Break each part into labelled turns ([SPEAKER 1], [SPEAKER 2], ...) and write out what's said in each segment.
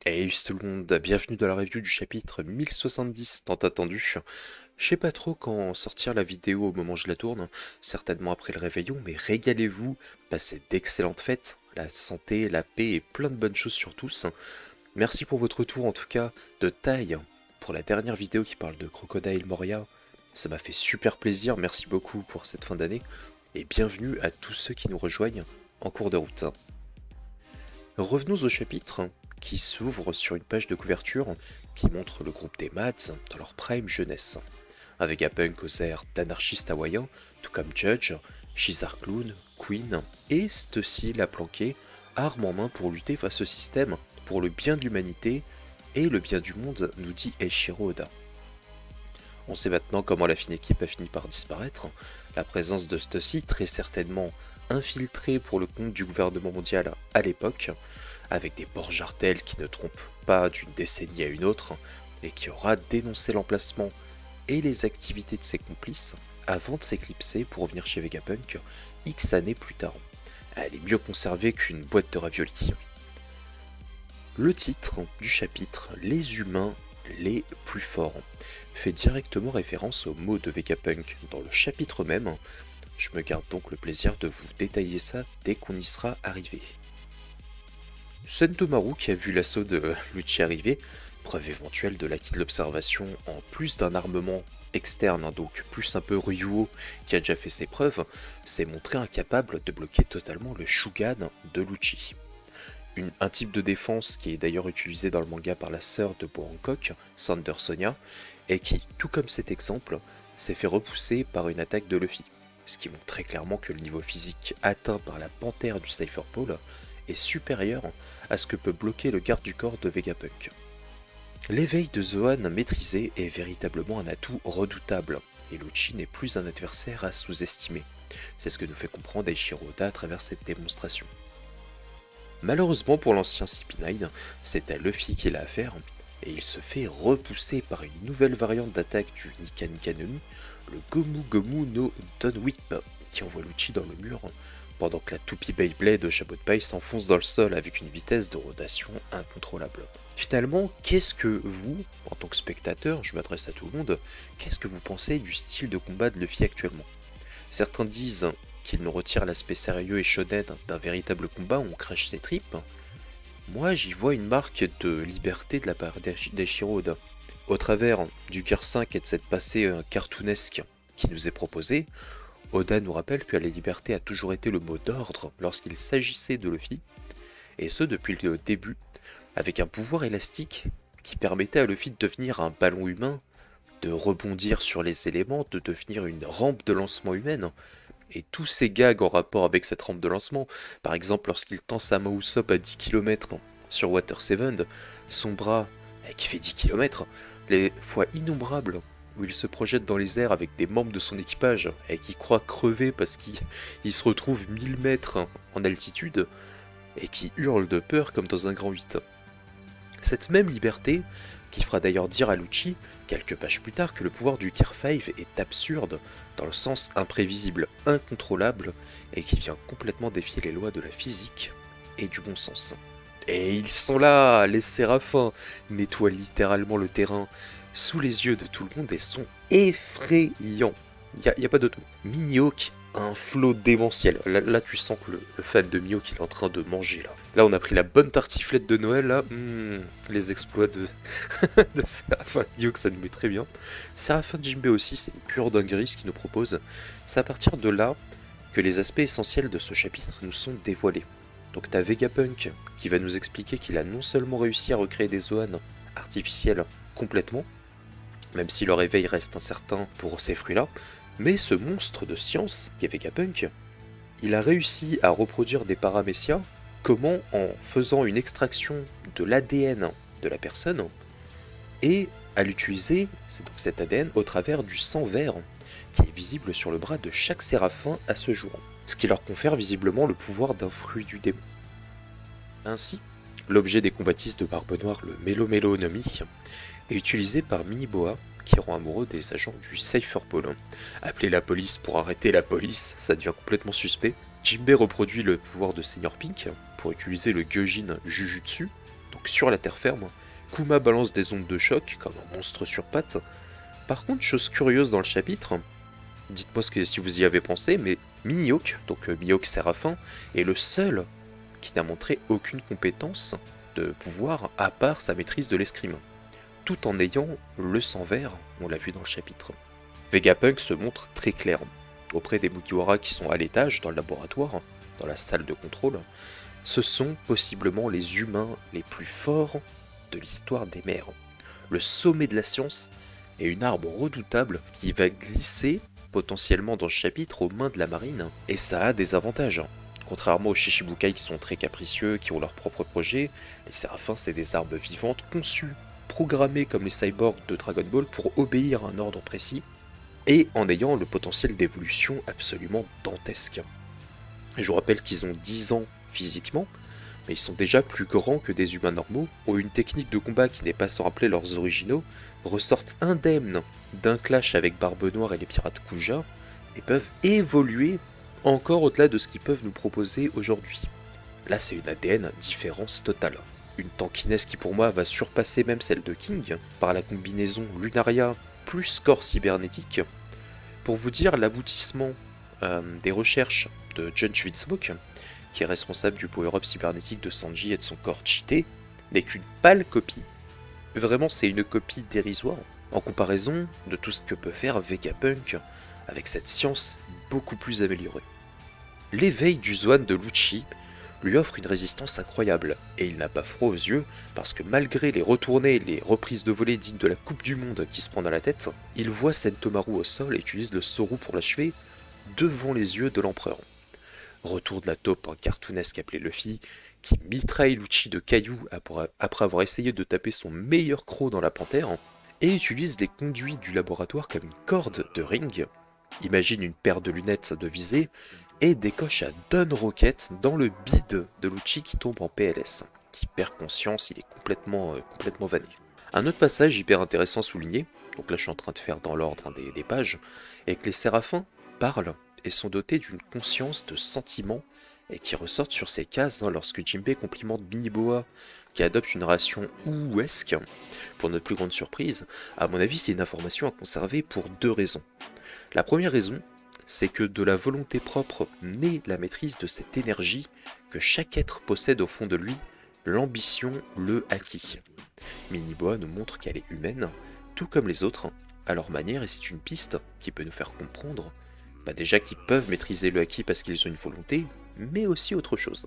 [SPEAKER 1] Hey tout le monde, bienvenue dans la review du chapitre 1070 tant attendu. Je sais pas trop quand sortir la vidéo au moment où je la tourne, certainement après le réveillon, mais régalez-vous, passez d'excellentes fêtes, la santé, la paix et plein de bonnes choses sur tous. Merci pour votre retour en tout cas de taille pour la dernière vidéo qui parle de Crocodile Moria. Ça m'a fait super plaisir, merci beaucoup pour cette fin d'année et bienvenue à tous ceux qui nous rejoignent en cours de route. Revenons au chapitre qui s'ouvre sur une page de couverture qui montre le groupe des Mads dans leur prime jeunesse. Un Vegapunk aux airs d'anarchiste hawaïen, tout comme Judge, Shizar Clown, Queen et Stussy la planquée, armes en main pour lutter face au système, pour le bien de l'humanité et le bien du monde, nous dit Eiichiro Oda. On sait maintenant comment la fine équipe a fini par disparaître, la présence de Stussy très certainement infiltrée pour le compte du gouvernement mondial à l'époque, avec des Borjartels qui ne trompent pas d'une décennie à une autre, et qui aura dénoncé l'emplacement et les activités de ses complices avant de s'éclipser pour revenir chez Vegapunk X années plus tard. Elle est mieux conservée qu'une boîte de raviolis. Le titre du chapitre Les humains les plus forts fait directement référence aux mots de Vegapunk dans le chapitre même. Je me garde donc le plaisir de vous détailler ça dès qu'on y sera arrivé. Sentomaru qui a vu l'assaut de Lucci arriver, preuve éventuelle de l'acquis de l'observation en plus d'un armement externe, donc plus un peu Ryuo qui a déjà fait ses preuves, s'est montré incapable de bloquer totalement le Shugan de Lucci. Un type de défense qui est d'ailleurs utilisé dans le manga par la sœur de Bo Hancock, Sander Sonia, et qui, tout comme cet exemple, s'est fait repousser par une attaque de Luffy. Ce qui montre très clairement que le niveau physique atteint par la panthère du Cypher Pole est supérieur à ce que peut bloquer le garde du corps de Vegapunk. L'éveil de Zoan maîtrisé est véritablement un atout redoutable, et Lucci n'est plus un adversaire à sous-estimer. C'est ce que nous fait comprendre Eiichiro Oda à travers cette démonstration. Malheureusement pour l'ancien CP9, c'est à Luffy qu'il a affaire, et il se fait repousser par une nouvelle variante d'attaque du Nika Nika no Mi, le Gomu Gomu no Don Whip, qui envoie Lucci dans le mur, pendant que la toupie Beyblade de chapeau de paille s'enfonce dans le sol avec une vitesse de rotation incontrôlable. Finalement, qu'est-ce que vous, en tant que spectateur, je m'adresse à tout le monde, qu'est-ce que vous pensez du style de combat de Luffy actuellement? Certains disent qu'il nous retire l'aspect sérieux et shonen d'un véritable combat où on crache ses tripes. Moi, j'y vois une marque de liberté de la part d'Eiichiro Oda. Au travers du Gear 5 et de cette passée cartoonesque qui nous est proposée, Oda nous rappelle que la liberté a toujours été le mot d'ordre lorsqu'il s'agissait de Luffy, et ce depuis le début, avec un pouvoir élastique qui permettait à Luffy de devenir un ballon humain, de rebondir sur les éléments, de devenir une rampe de lancement humaine. Et tous ces gags en rapport avec cette rampe de lancement, par exemple lorsqu'il tend sa main Usopp à 10 km sur Water 7, son bras, qui fait 10 km, les fois innombrables où il se projette dans les airs avec des membres de son équipage et qui croit crever parce qu'il se retrouve 1000 mètres en altitude et qui hurle de peur comme dans un grand 8. Cette même liberté, qui fera d'ailleurs dire à Lucci, quelques pages plus tard, que le pouvoir du Gear 5 est absurde, dans le sens imprévisible, incontrôlable, et qui vient complètement défier les lois de la physique et du bon sens. Et ils sont là, les séraphins, nettoient littéralement le terrain sous les yeux de tout le monde et sont effrayants. Y a pas d'autre mot. Mihawk, un flot démentiel. Là, tu sens que le fan de Mihawk il est en train de manger là. Là, on a pris la bonne tartiflette de Noël là. Les exploits de, de Séraphin Mihawk, ça nous met très bien. Séraphin Jinbei aussi, c'est une pure dinguerie ce qu'il nous propose. C'est à partir de là que les aspects essentiels de ce chapitre nous sont dévoilés. Donc t'as Vegapunk qui va nous expliquer qu'il a non seulement réussi à recréer des Zoan artificiels complètement, même si leur éveil reste incertain pour ces fruits-là, mais ce monstre de science, qui est Vegapunk, il a réussi à reproduire des paramécias, comment en faisant une extraction de l'ADN de la personne, et à l'utiliser, c'est donc cet ADN, au travers du sang vert, qui est visible sur le bras de chaque séraphin à ce jour, ce qui leur confère visiblement le pouvoir d'un fruit du démon. Ainsi, l'objet des combatistes de Barbe Noire, le Melo Melo no Mi, est utilisé par Mini-Boa, qui rend amoureux des agents du Cypher Pole. Appeler la police pour arrêter la police, ça devient complètement suspect. Jinbei reproduit le pouvoir de Seigneur Pink pour utiliser le Gyojin Jujutsu, donc Donc sur la terre ferme, Kuma balance des ondes de choc comme un monstre sur pattes. Par contre, chose curieuse dans le chapitre, dites-moi si vous y avez pensé, mais Mihawk, donc Mihawk Séraphin, est le seul qui n'a montré aucune compétence de pouvoir à part sa maîtrise de l'escrime, tout en ayant le sang vert, on l'a vu dans le chapitre. Vegapunk se montre très clair auprès des Mugiwara qui sont à l'étage, dans le laboratoire, dans la salle de contrôle. Ce sont possiblement les humains les plus forts de l'histoire des mers. Le sommet de la science est une arme redoutable qui va glisser potentiellement dans ce chapitre aux mains de la marine, et ça a des avantages. Contrairement aux Shichibukai qui sont très capricieux, qui ont leur propre projet, les Séraphins c'est des armes vivantes conçues, programmées comme les cyborgs de Dragon Ball pour obéir à un ordre précis, et en ayant le potentiel d'évolution absolument dantesque. Et je vous rappelle qu'ils ont 10 ans physiquement, mais ils sont déjà plus grands que des humains normaux, ont une technique de combat qui n'est pas sans rappeler leurs originaux, ressortent indemnes d'un clash avec Barbe Noire et les pirates Kuja, et peuvent évoluer encore au-delà de ce qu'ils peuvent nous proposer aujourd'hui. Là c'est une ADN différence totale. Une tankiness qui pour moi va surpasser même celle de King, par la combinaison Lunaria plus corps cybernétique. Pour vous dire l'aboutissement des recherches de John Schwitzmoke, qui est responsable du power-up cybernétique de Sanji et de son corps cheaté, n'est qu'une pâle copie. Vraiment, c'est une copie dérisoire en comparaison de tout ce que peut faire Vegapunk avec cette science beaucoup plus améliorée. L'éveil du Zoan de Lucci lui offre une résistance incroyable, et il n'a pas froid aux yeux parce que malgré les retournées et les reprises de volée dignes de la Coupe du Monde qui se prend dans la tête, il voit Sentomaru au sol et utilise le Soru pour l'achever devant les yeux de l'empereur. Retour de la taupe cartoonesque appelée Luffy, qui mitraille Lucci de cailloux après avoir essayé de taper son meilleur croc dans la panthère, et utilise les conduits du laboratoire comme une corde de ring. Imagine une paire de lunettes de visée, et décoche à Don Rocket dans le bide de Lucci qui tombe en PLS, qui perd conscience, il est complètement vanné. Un autre passage hyper intéressant souligné, donc là je suis en train de faire dans l'ordre des pages, est que les Séraphins parlent et sont dotés d'une conscience de sentiment et qui ressortent sur ces cases lorsque Jinbei complimente Biniboa qui adopte une narration ouesque. Pour notre plus grande surprise, à mon avis c'est une information à conserver pour deux raisons. La première raison, c'est que de la volonté propre naît la maîtrise de cette énergie que chaque être possède au fond de lui, l'ambition, le acquis. Biniboa nous montre qu'elle est humaine, tout comme les autres, à leur manière, et c'est une piste qui peut nous faire comprendre déjà qu'ils peuvent maîtriser le acquis parce qu'ils ont une volonté, mais aussi autre chose.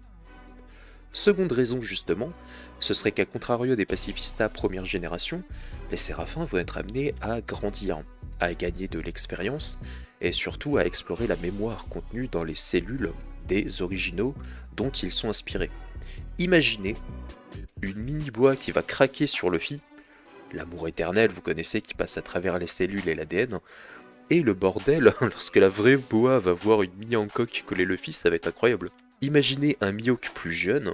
[SPEAKER 1] Seconde raison justement, ce serait qu'à contrario des pacifistas première génération, les Séraphins vont être amenés à grandir, à gagner de l'expérience, et surtout à explorer la mémoire contenue dans les cellules des originaux dont ils sont inspirés. Imaginez une mini-boa qui va craquer sur Luffy, l'amour éternel, vous connaissez, qui passe à travers les cellules et l'ADN, et le bordel, lorsque la vraie boa va voir une mini Hancock coller Luffy, ça va être incroyable. Imaginez un Mihawk plus jeune,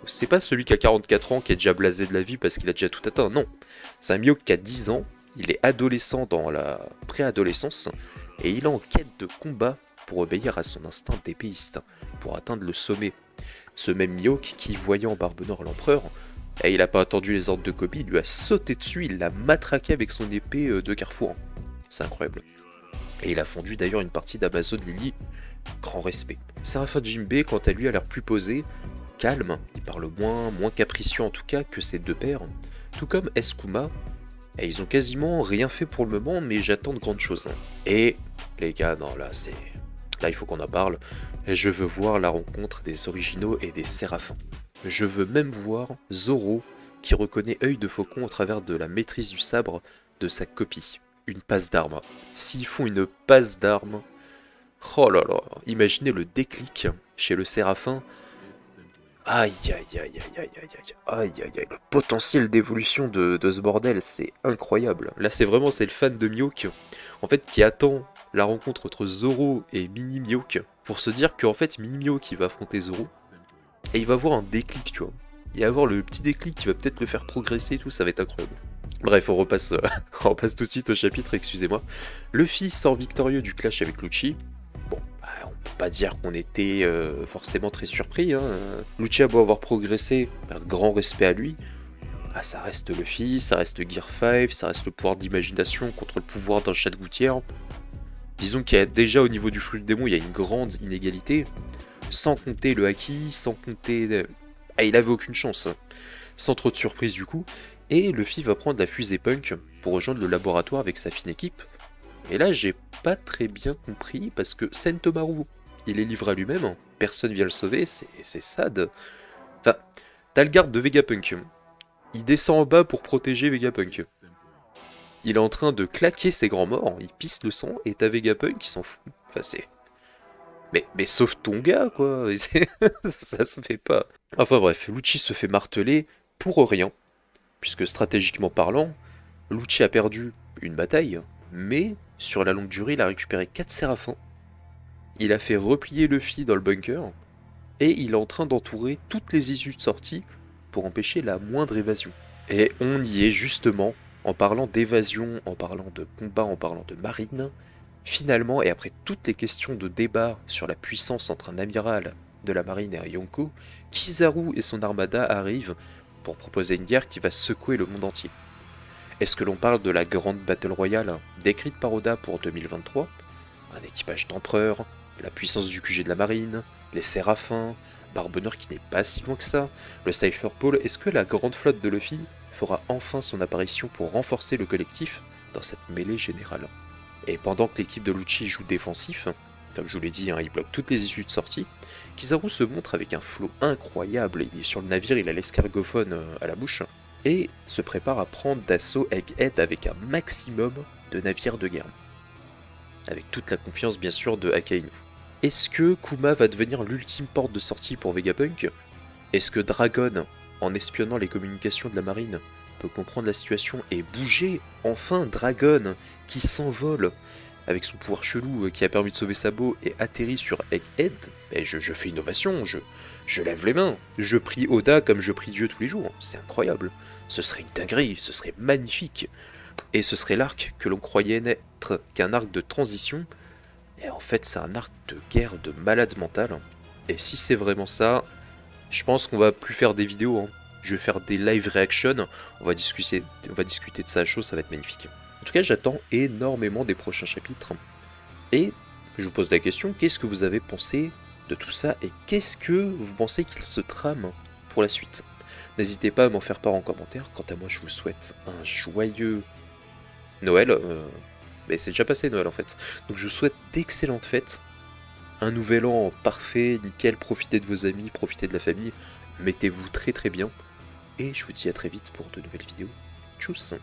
[SPEAKER 1] c'est pas celui qui a 44 ans qui est déjà blasé de la vie parce qu'il a déjà tout atteint, non. C'est un Mihawk qui a 10 ans, il est adolescent dans la préadolescence, et il est en quête de combat pour obéir à son instinct d'épéiste, pour atteindre le sommet. Ce même Mihawk qui, voyant Barbe Noire l'empereur, et il a pas attendu les ordres de Kobe, il lui a sauté dessus, il l'a matraqué avec son épée de carrefour. C'est incroyable. Et il a fondu d'ailleurs une partie d'Amazon Lily, grand respect. Séraphin Jinbei, quant à lui, a l'air plus posé, calme, il parle moins capricieux en tout cas que ses deux pères, tout comme Escuma, et ils ont quasiment rien fait pour le moment, mais j'attends de grandes choses. Et les gars, non là il faut qu'on en parle, et je veux voir la rencontre des originaux et des Séraphins. Je veux même voir Zoro qui reconnaît Œil de Faucon au travers de la maîtrise du sabre de sa copie. Une passe d'armes. S'ils font une passe d'armes, oh là là, imaginez le déclic chez le Séraphin. Aïe aïe aïe aïe aïe aïe aïe aïe aïe, le potentiel d'évolution de ce bordel, c'est incroyable. Là c'est le fan de Mihawk, en fait, qui attend la rencontre entre Zoro et Mini Mihawk pour se dire qu'en fait Mini Mihawk il va affronter Zoro et il va avoir un déclic, tu vois. Il va avoir le petit déclic qui va peut-être le faire progresser et tout, ça va être incroyable. Bref, on repasse tout de suite au chapitre, excusez-moi. Luffy sort victorieux du clash avec Lucci. Bon, on Pour pas dire qu'on était forcément très surpris, hein. Lucci a beau avoir progressé, un grand respect à lui, ah, ça reste Luffy, ça reste Gear 5, ça reste le pouvoir d'imagination contre le pouvoir d'un chat de gouttière. Disons qu'il y a déjà au niveau du flux de démon, il y a une grande inégalité, sans compter le haki, sans compter... Ah, il avait aucune chance, hein. Sans trop de surprise du coup, et Luffy va prendre la fusée Punk pour rejoindre le laboratoire avec sa fine équipe. Et là, j'ai pas très bien compris, parce que Sentomaru, il est livré à lui-même, personne vient le sauver, c'est sad. Enfin, t'as le garde de Vegapunk, il descend en bas pour protéger Vegapunk. Il est en train de claquer ses grands morts, il pisse le sang, et t'as Vegapunk qui s'en fout. Enfin, c'est... Mais sauve ton gars, quoi. Ça se fait pas. Enfin bref, Lucci se fait marteler pour rien, puisque stratégiquement parlant, Lucci a perdu une bataille, mais sur la longue durée, il a récupéré 4 séraphins, il a fait replier Luffy dans le bunker, et il est en train d'entourer toutes les issues de sortie pour empêcher la moindre évasion. Et on y est justement, en parlant d'évasion, en parlant de combat, en parlant de marine, finalement, et après toutes les questions de débat sur la puissance entre un amiral de la marine et un Yonko, Kizaru et son armada arrivent pour proposer une guerre qui va secouer le monde entier. Est-ce que l'on parle de la grande battle royale décrite par Oda pour 2023 ? Un équipage d'empereurs, la puissance du QG de la marine, les séraphins, Barbenheur qui n'est pas si loin que ça, le Cypher Pole, est-ce que la grande flotte de Luffy fera enfin son apparition pour renforcer le collectif dans cette mêlée générale ? Et pendant que l'équipe de Lucci joue défensif, comme je vous l'ai dit, hein, il bloque toutes les issues de sortie, Kizaru se montre avec un flow incroyable, il est sur le navire, il a l'escargophone à la bouche, et se prépare à prendre d'assaut Egghead avec un maximum de navires de guerre. Avec toute la confiance bien sûr de Akainu. Est-ce que Kuma va devenir l'ultime porte de sortie pour Vegapunk ? Est-ce que Dragon, en espionnant les communications de la marine, peut comprendre la situation et bouger enfin Dragon qui s'envole avec son pouvoir chelou qui a permis de sauver Sabo et atterrit sur Egghead ? Et je fais innovation, je lève les mains, je prie Oda comme je prie Dieu tous les jours, c'est incroyable, ce serait une dinguerie, ce serait magnifique, et ce serait l'arc que l'on croyait n'être qu'un arc de transition, et en fait c'est un arc de guerre de malade mental, et si c'est vraiment ça, je pense qu'on va plus faire des vidéos, hein. Je vais faire des live reactions, on va discuter de ça à chaud, ça va être magnifique. En tout cas, j'attends énormément des prochains chapitres. Et je vous pose la question, qu'est-ce que vous avez pensé de tout ça et qu'est-ce que vous pensez qu'il se trame pour la suite ? N'hésitez pas à m'en faire part en commentaire. Quant à moi, je vous souhaite un joyeux Noël. Mais c'est déjà passé Noël en fait. Donc je vous souhaite d'excellentes fêtes. Un nouvel an parfait, nickel. Profitez de vos amis, profitez de la famille. Mettez-vous très très bien. Et je vous dis à très vite pour de nouvelles vidéos. Tchuss!